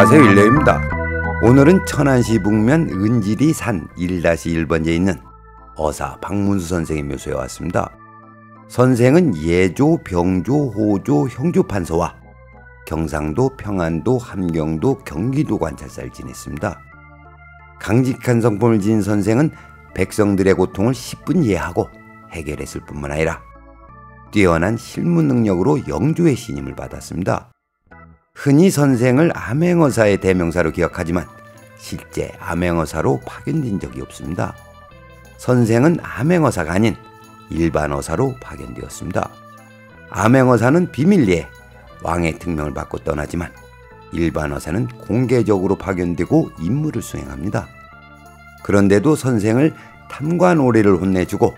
안녕하세요, 일레입니다. 오늘은 천안시 북면 은지리 산 1-1번지에 있는 어사 박문수 선생의 묘소에 왔습니다. 선생은 예조, 병조, 호조, 형조 판서와 경상도, 평안도, 함경도, 경기도 관찰사를 지냈습니다. 강직한 성품을 지닌 선생은 백성들의 고통을 10분 이해하고 해결했을 뿐만 아니라 뛰어난 실무 능력으로 영조의 신임을 받았습니다. 흔히 선생을 암행어사의 대명사로 기억하지만 실제 암행어사로 파견된 적이 없습니다. 선생은 암행어사가 아닌 일반어사로 파견되었습니다. 암행어사는 비밀리에 왕의 특명을 받고 떠나지만 일반어사는 공개적으로 파견되고 임무를 수행합니다. 그런데도 선생을 탐관오리를 혼내주고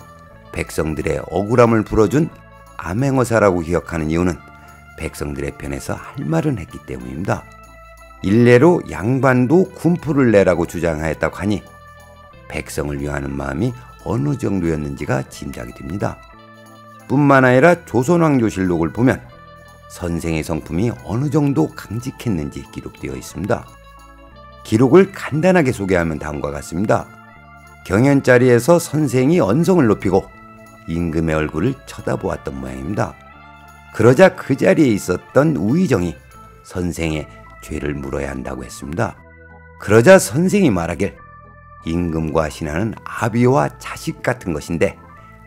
백성들의 억울함을 풀어준 암행어사라고 기억하는 이유는 백성들의 편에서 할 말은 했기 때문입니다. 일례로 양반도 군포를 내라고 주장하였다고 하니 백성을 위하는 마음이 어느 정도였는지가 짐작이 됩니다. 뿐만 아니라 조선왕조실록을 보면 선생의 성품이 어느 정도 강직했는지 기록되어 있습니다. 기록을 간단하게 소개하면 다음과 같습니다. 경연자리에서 선생이 언성을 높이고 임금의 얼굴을 쳐다보았던 모양입니다. 그러자 그 자리에 있었던 우의정이 선생의 죄를 물어야 한다고 했습니다. 그러자 선생이 말하길 임금과 신하는 아비와 자식 같은 것인데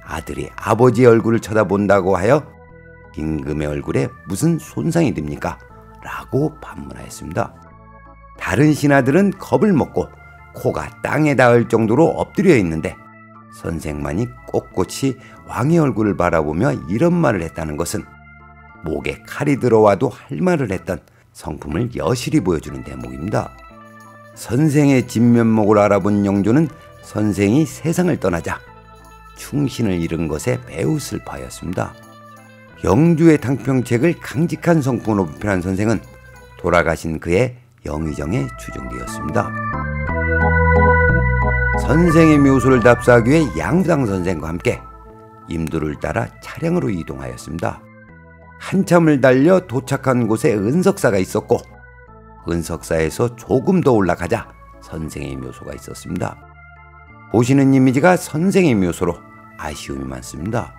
아들이 아버지의 얼굴을 쳐다본다고 하여 임금의 얼굴에 무슨 손상이 됩니까? 라고 반문하였습니다. 다른 신하들은 겁을 먹고 코가 땅에 닿을 정도로 엎드려 있는데 선생만이 꼿꼿이 왕의 얼굴을 바라보며 이런 말을 했다는 것은 목에 칼이 들어와도 할 말을 했던 성품을 여실히 보여주는 대목입니다. 선생의 진면목을 알아본 영조는 선생이 세상을 떠나자 충신을 잃은 것에 매우 슬퍼하였습니다. 영조의 탕평책을 강직한 성품으로 비판한 선생은 돌아가신 그의 영의정에 추정되었습니다. 선생의 묘소를 답사하기 위해 양당 선생과 함께 임도를 따라 차량으로 이동하였습니다. 한참을 달려 도착한 곳에 은석사가 있었고 은석사에서 조금 더 올라가자 선생의 묘소가 있었습니다. 보시는 이미지가 선생의 묘소로 아쉬움이 많습니다.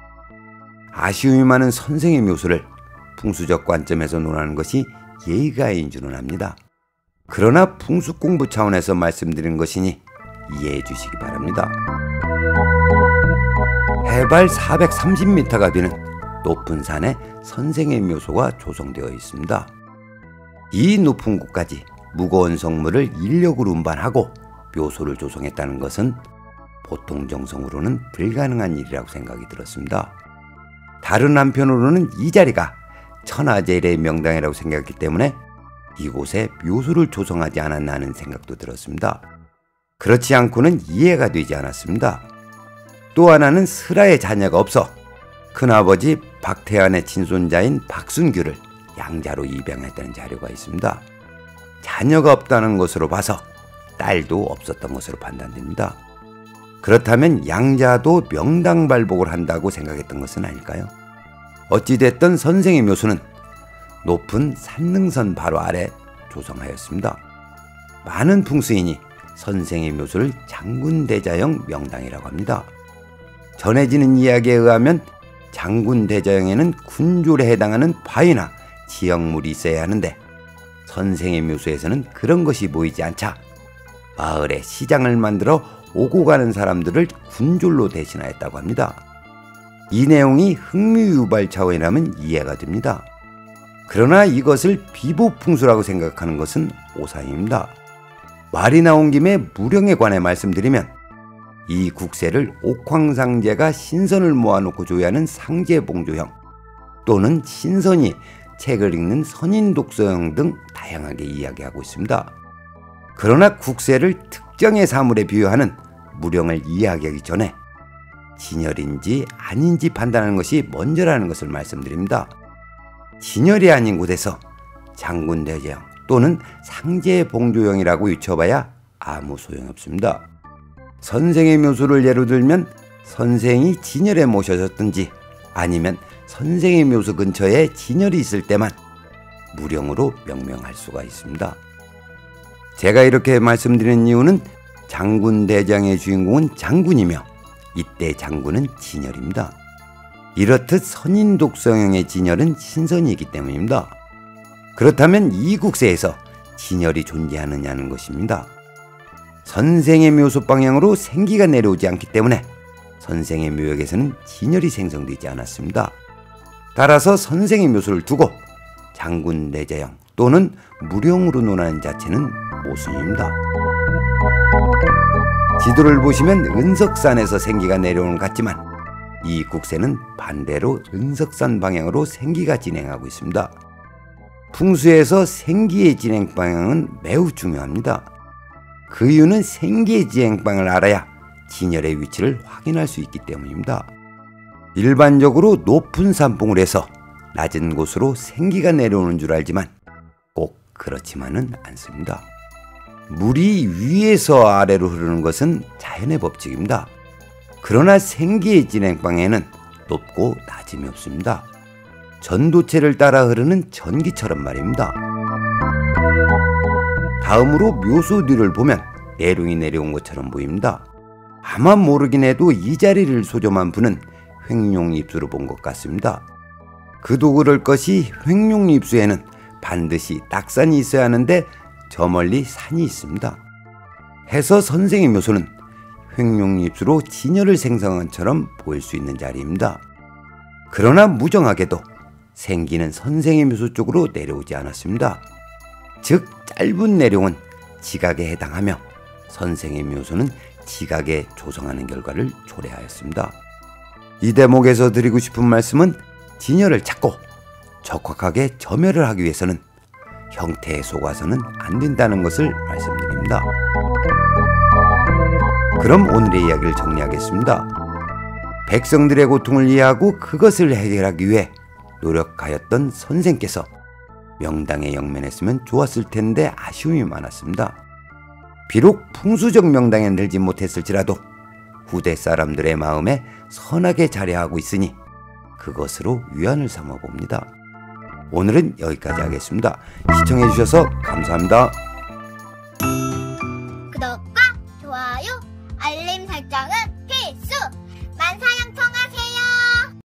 아쉬움이 많은 선생의 묘소를 풍수적 관점에서 논하는 것이 예의가인 줄은 압니다. 그러나 풍수 공부 차원에서 말씀드리는 것이니 이해해 주시기 바랍니다. 해발 430m가 되는 높은 산에 선생의 묘소가 조성되어 있습니다. 이 높은 곳까지 무거운 성물을 인력으로 운반하고 묘소를 조성했다는 것은 보통 정성으로는 불가능한 일이라고 생각이 들었습니다. 다른 한편으로는 이 자리가 천하제일의 명당이라고 생각했기 때문에 이곳에 묘소를 조성하지 않았나 하는 생각도 들었습니다. 그렇지 않고는 이해가 되지 않았습니다. 또 하나는 슬하의 자녀가 없어 큰아버지 박태환의 친손자인 박순규를 양자로 입양했다는 자료가 있습니다. 자녀가 없다는 것으로 봐서 딸도 없었던 것으로 판단됩니다. 그렇다면 양자도 명당발복을 한다고 생각했던 것은 아닐까요? 어찌됐든 선생의 묘소는 높은 산능선 바로 아래 조성하였습니다. 많은 풍수인이 선생의 묘소를 장군대자형 명당이라고 합니다. 전해지는 이야기에 의하면 장군대자형에는 군졸에 해당하는 바위나 지형물이 있어야 하는데 선생의 묘소에서는 그런 것이 보이지 않자 마을에 시장을 만들어 오고 가는 사람들을 군졸로 대신하였다고 합니다. 이 내용이 흥미유발 차원이라면 이해가 됩니다. 그러나 이것을 비보풍수라고 생각하는 것은 오산입니다. 말이 나온 김에 무령에 관해 말씀드리면 이 국세를 옥황상제가 신선을 모아놓고 조회하는 상제봉조형 또는 신선이 책을 읽는 선인독서형 등 다양하게 이야기하고 있습니다. 그러나 국세를 특정의 사물에 비유하는 무령을 이야기하기 전에 진열인지 아닌지 판단하는 것이 먼저라는 것을 말씀드립니다. 진열이 아닌 곳에서 장군대제형 또는 상제봉조형이라고 유쳐봐야 아무 소용없습니다. 선생의 묘소를 예로 들면 선생이 진열에 모셔졌든지 아니면 선생의 묘소 근처에 진열이 있을 때만 무령으로 명명할 수가 있습니다. 제가 이렇게 말씀드리는 이유는 장군 대장의 주인공은 장군이며 이때 장군은 진열입니다. 이렇듯 선인 독서형의 진열은 신선이기 때문입니다. 그렇다면 이 국세에서 진열이 존재하느냐는 것입니다. 선생의 묘소 방향으로 생기가 내려오지 않기 때문에 선생의 묘역에서는 진열이 생성되지 않았습니다. 따라서 선생의 묘소를 두고 장군 대자형 또는 무령으로 논하는 자체는 모순입니다. 지도를 보시면 은석산에서 생기가 내려오는 것 같지만 이 국세는 반대로 은석산 방향으로 생기가 진행하고 있습니다. 풍수에서 생기의 진행 방향은 매우 중요합니다. 그 이유는 생기의 진행 방향을 알아야 진열의 위치를 확인할 수 있기 때문입니다. 일반적으로 높은 산봉을 해서 낮은 곳으로 생기가 내려오는 줄 알지만 꼭 그렇지만은 않습니다. 물이 위에서 아래로 흐르는 것은 자연의 법칙입니다. 그러나 생기의 진행 방향에는 높고 낮음이 없습니다. 전도체를 따라 흐르는 전기처럼 말입니다. 다음으로 묘소 뒤를 보면 내룡이 내려온 것처럼 보입니다. 아마 모르긴 해도 이 자리를 소점한 분은 횡룡입수로 본 것 같습니다. 그도 그럴 것이 횡룡입수에는 반드시 딱산이 있어야 하는데 저 멀리 산이 있습니다. 해서 선생의 묘소는 횡룡입수로 진열을 생성한 것처럼 보일 수 있는 자리입니다. 그러나 무정하게도 생기는 선생의 묘소 쪽으로 내려오지 않았습니다. 즉 짧은 내룡은 지각에 해당하며 선생의 묘소는 지각에 조성하는 결과를 초래하였습니다. 이 대목에서 드리고 싶은 말씀은 진열을 찾고 적확하게 점열을 하기 위해서는 형태에 속아서는 안 된다는 것을 말씀드립니다. 그럼 오늘의 이야기를 정리하겠습니다. 백성들의 고통을 이해하고 그것을 해결하기 위해 노력하였던 선생께서 명당에 영면했으면 좋았을 텐데 아쉬움이 많았습니다. 비록 풍수적 명당에 늘지 못했을지라도 후대 사람들의 마음에 선하게 자리하고 있으니 그것으로 위안을 삼아 봅니다. 오늘은 여기까지 하겠습니다. 시청해 주셔서 감사합니다.